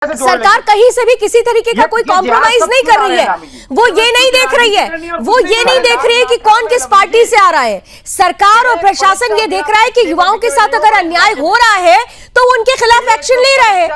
सरकार कहीं से भी किसी तरीके का कोई कॉम्प्रोमाइज नहीं कर रही है। वो ये नहीं देख रही है, वो ये नहीं देख रही है कि कौन किस पार्टी से आ रहा है। सरकार और प्रशासन ये देख रहा है कि युवाओं के साथ अगर अन्याय हो रहा है तो वो उनके खिलाफ एक्शन ले रहे हैं।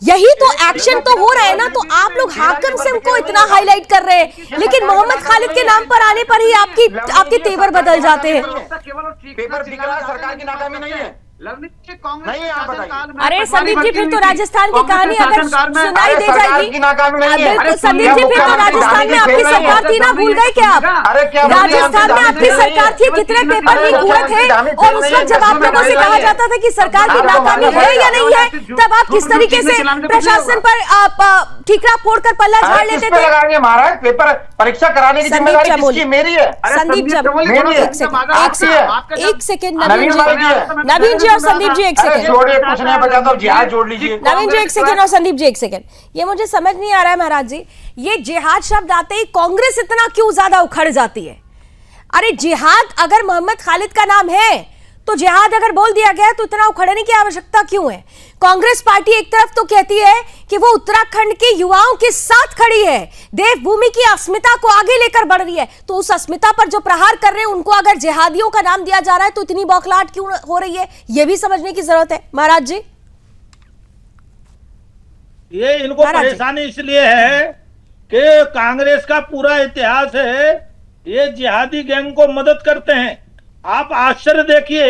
यही तो एक्शन तो हो रहा है ना। तो आप लोग हाकिम सिंह को इतना हाईलाइट कर रहे हैं, लेकिन मोहम्मद खालिद के नाम पर आने पर ही आपके तेवर बदल जाते हैं। पेपर दिख रहा है, सरकार की नाकामी नहीं है। नहीं, आप बताइए। अरे संदीप जी, फिर तो राजस्थान की कहानी अगर सुनाई दे जाएगी। बिल्कुल संदीप जी, फिर तो राजस्थान में आपकी सरकार थी ना, भूल गए क्या आप? राजस्थान में आपकी सरकार थी, कितने पेपर लीक हुए थे, और उस वक्त जब आप लोगों से कहा जाता था कि सरकार की नाकामी है या नहीं है, तब आप किस तरीके से प्रशासन पर ठीकरा फोड़कर पल्ला झाड़ लेते थे। महाराज, पेपर परीक्षा कराने की जिम्मेदारी किसकी? मेरी है। संदीप जी, एक सेकेंड नवीन जी और संदीप जी, एक सेकेंड कुछ नहीं बचा तो जिहाद जोड़ लीजिए। नवीन जी एक सेकेंड और संदीप जी एक सेकेंड। ये मुझे समझ नहीं आ रहा है महाराज जी, ये जिहाद शब्द आते ही कांग्रेस इतना क्यों ज्यादा उखड़ जाती है? अरे जिहाद अगर मोहम्मद खालिद का नाम है तो जिहाद अगर बोल दिया गया तो इतना उखड़ने की आवश्यकता क्यों है? कांग्रेस पार्टी एक तरफ तो कहती है कि वो उत्तराखंड के युवाओं के साथ खड़ी है, देवभूमि की अस्मिता को आगे लेकर बढ़ रही है, तो उस अस्मिता पर जो प्रहार कर रहे हैं उनको अगर जिहादियों का नाम दिया जा रहा है तो इतनी बौखलाहट क्यों हो रही है? ये भी समझने की जरूरत है महाराज जी। ये इनको परेशानी इसलिए है कि कांग्रेस का पूरा इतिहास है ये जिहादी गैंग को मदद करते हैं। आप आश्चर्य देखिए,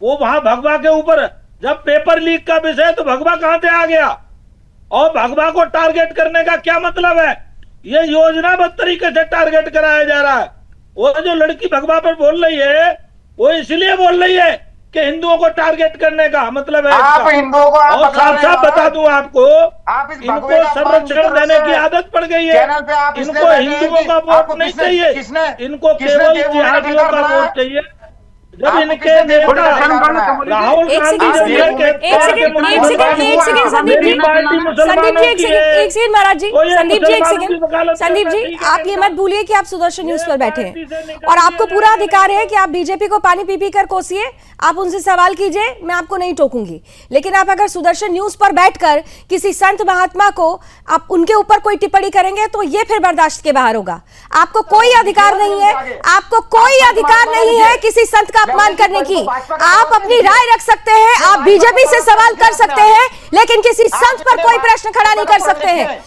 वो वहां भगवा के ऊपर जब पेपर लीक का विषय तो भगवा कहां से आ गया, और भगवा को टारगेट करने का क्या मतलब है? ये योजनाबद्ध तरीके से टारगेट कराया जा रहा है। वो जो लड़की भगवा पर बोल रही है वो इसलिए बोल रही है कि हिंदुओं को टारगेट करने का मतलब है। आप हिंदुओं को और साफ बता दूं आपको, इनको संरक्षण देने की आदत पड़ गई है। इनको हिंदुओं का वोट नहीं चाहिए, इनको केवल जिहादियों का वोट चाहिए। जब इनके नेता राहुल गांधी संदीप जी आप ये मत भूलिए कि आप सुदर्शन न्यूज पर बैठे हैं और आपको पूरा अधिकार है कि आप बीजेपी को पानी पी पी कर कोसिए, आप उनसे सवाल कीजिए, मैं आपको नहीं टोकूंगी। लेकिन आप अगर सुदर्शन न्यूज पर बैठकर किसी संत महात्मा को आप उनके ऊपर कोई टिप्पणी करेंगे तो ये फिर बर्दाश्त के बाहर होगा। आपको कोई अधिकार नहीं है, आपको कोई अधिकार नहीं है किसी संत का अपमान करने की। आप अपनी राय रख सकते हैं, आप बीजेपी से सवाल कर सकते हैं, लेकिन किसी संत पर कोई प्रश्न खड़ा नहीं कर सकते हैं।